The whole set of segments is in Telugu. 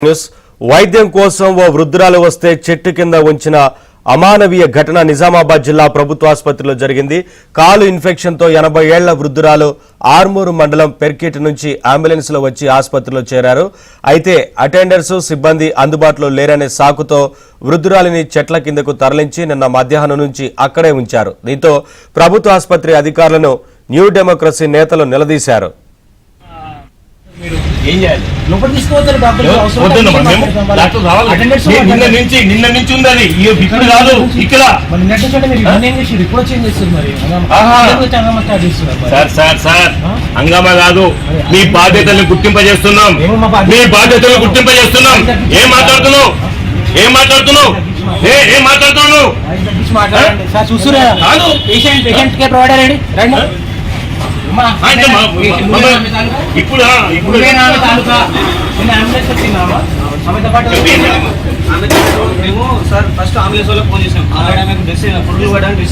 న్యూస్ వైద్యం కోసం ఓ వృద్ధురాలు వస్తే చెట్టు కింద ఉంచిన అమానవీయ ఘటన నిజామాబాద్ జిల్లా ప్రభుత్వ ఆసుపత్రిలో జరిగింది. కాలు ఇన్ఫెక్షన్ తో 80 ఏళ్ల వృద్ధురాలు ఆర్మూరు మండలం పెర్కిట్ నుంచి అంబులెన్స్ లో వచ్చి ఆసుపత్రిలో చేరారు. అయితే అటెండర్స్ సిబ్బంది అందుబాటులో లేరనే సాకుతో వృద్ధురాలిని చెట్ల కిందకు తరలించి నిన్న మధ్యాహ్నం నుంచి అక్కడే ఉంచారు. దీంతో ప్రభుత్వ ఆసుపత్రి అధికారులను న్యూ డెమోక్రసీ నేతలు నిలదీశారు. నిన్న నుంచి ఉండాలి ఇప్పుడు కాదు ఇక్కడ సార్ హంగామా కాదు, మీ బాధ్యతలను గుర్తింపజేస్తున్నాం. మీ బాధ్యతలను గుర్తింపజేస్తున్నాం. ఏం మాట్లాడుతున్నావు? ఏం మాట్లాడుతున్నావు? ఏం మాట్లాడుతున్నావు? ఇప్పుడు మేము సార్ ఫస్ట్ అంబులెన్స్ వాళ్ళకి ఫోన్ చేసినాం. పురుగులు పడడానికి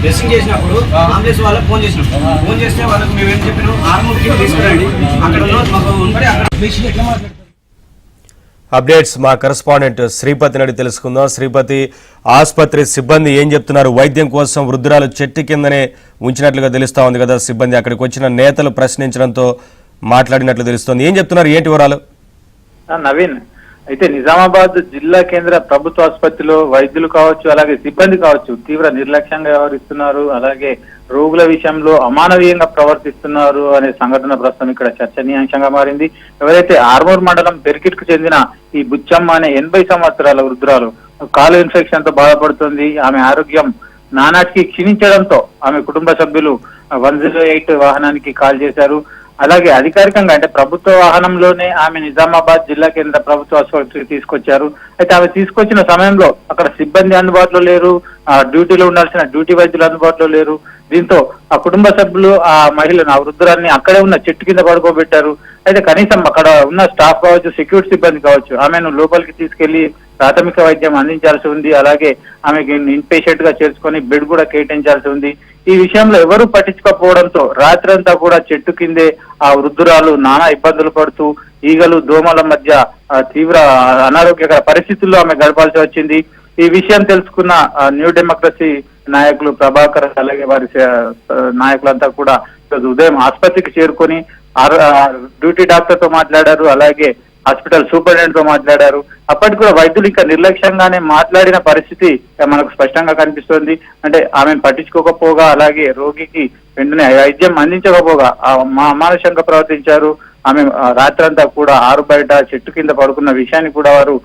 డ్రెస్సింగ్ చేసినప్పుడు అంబులెన్స్ వాళ్ళకి ఫోన్ చేసినాం. ఫోన్ చేస్తే వాళ్ళకి మేము ఏం చెప్పినాం, ఆర్మూర్కి తీసుకురండి, అక్కడ మాకు ఉంటే అక్కడ ఎట్లా మాట్లాడుతాం. అప్డేట్స్ మా కరెస్పాండెంట్ శ్రీపతి నడి తెలుసుకుందాం. శ్రీపతి, ఆసుపత్రి సిబ్బంది ఏం చెప్తున్నారు? వైద్యం కోసం వృద్ధురాలు చెట్టు కిందనే ఉంచినట్లుగా తెలుస్తా ఉంది కదా సిబ్బంది. అక్కడికి వచ్చిన నేతలు ప్రశ్నించడంతో మాట్లాడినట్లు తెలుస్తోంది. ఏం చెప్తున్నారు? ఏంటి వివరాలు? నవీన్, అయితే నిజామాబాద్ జిల్లా కేంద్ర ప్రభుత్వ ఆసుపత్రిలో వైద్యులు కావచ్చు, అలాగే సిబ్బంది కావచ్చు తీవ్ర నిర్లక్ష్యంగా వ్యవహరిస్తున్నారు. అలాగే రోగుల విషయంలో అమానవీయంగా ప్రవర్తిస్తున్నారు అనే సంఘటన ప్రస్తుతం ఇక్కడ చర్చనీయాంశంగా మారింది. ఎవరైతే ఆర్మూర్ మండలం పెర్కిట్ కు చెందిన ఈ బుచ్చమ్మ అనే 80 సంవత్సరాల వృద్ధురాలు కాలు ఇన్ఫెక్షన్ తో బాధపడుతుంది. ఆమె ఆరోగ్యం నానాటికి క్షీణించడంతో ఆమె కుటుంబ సభ్యులు 108 వాహనానికి కాల్ చేశారు. అలాగే అధికారికంగా అంటే ప్రభుత్వ వాహనంలోనే ఆమె నిజామాబాద్ జిల్లా కేంద్ర ప్రభుత్వ ఆసుపత్రికి తీసుకొచ్చారు. అయితే ఆమె తీసుకొచ్చిన సమయంలో అక్కడ సిబ్బంది అందుబాటులో లేరు, డ్యూటీలో ఉండాల్సిన డ్యూటీ వైద్యులు అందుబాటులో లేరు. దీంతో ఆ కుటుంబ సభ్యులు ఆ మహిళను, ఆ వృద్ధురాన్ని అక్కడే ఉన్న చెట్టు కింద పడుకోబెట్టారు. అయితే కనీసం అక్కడ ఉన్న స్టాఫ్ కావచ్చు, సెక్యూరిటీ సిబ్బంది కావచ్చు ఆమెను లోపలికి తీసుకెళ్లి ప్రాథమిక వైద్యం అందించాల్సి ఉంది. అలాగే ఆమెకి ఇన్ పేషెంట్ గా చేర్చుకొని బెడ్ కూడా కేటాయించాల్సి ఉంది. ఈ విషయంలో ఎవరూ పట్టించుకోకపోవడంతో రాత్రంతా కూడా చెట్టు కిందే ఆ వృద్ధురాలు నానా ఇబ్బందులు పడుతూ ఈగలు దోమల మధ్య తీవ్ర అనారోగ్యకర పరిస్థితుల్లో ఆమె గడపాల్సి వచ్చింది. ఈ విషయం తెలుసుకున్న న్యూ డెమోక్రసీ నాయకులు ప్రభాకర్ అలాగే వారి నాయకులంతా కూడా ఉదయం ఆసుపత్రికి చేరుకొని డ్యూటీ డాక్టర్ తో మాట్లాడారు. అలాగే హాస్పిటల్ సూపరింటెండెంట్ తో మాట్లాడారు. అప్పటికి కూడా వైద్యులు ఇంకా నిర్లక్ష్యంగానే మాట్లాడిన పరిస్థితి మనకు స్పష్టంగా కనిపిస్తోంది. అంటే ఆమెను పట్టించుకోకపోగా, అలాగే రోగికి వెంటనే వైద్యం అందించకపోగా అమానుషంగా ప్రవర్తించారు. ఆమె రాత్రంతా కూడా ఆరు బయట చెట్టు కింద పడుకున్న విషయాన్ని కూడా వారు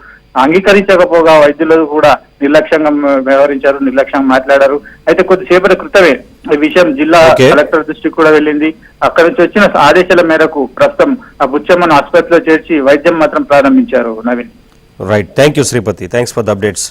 అంగీకరించకపోగా వైద్యులు కూడా నిర్లక్ష్యంగా వ్యవహరించారు, నిర్లక్ష్యంగా మాట్లాడారు. అయితే కొద్దిసేపటి క్రితమే ఈ విషయం జిల్లా కలెక్టర్ దృష్టికి కూడా వెళ్ళింది. అక్కడి నుంచి వచ్చిన ఆదేశాల మేరకు ప్రస్తుతం ఆ బుచ్చమ్మను ఆసుపత్రిలో చేర్చి వైద్యం మాత్రం ప్రారంభించారు. Naveen, right, thank you Sripathi, thanks for the updates.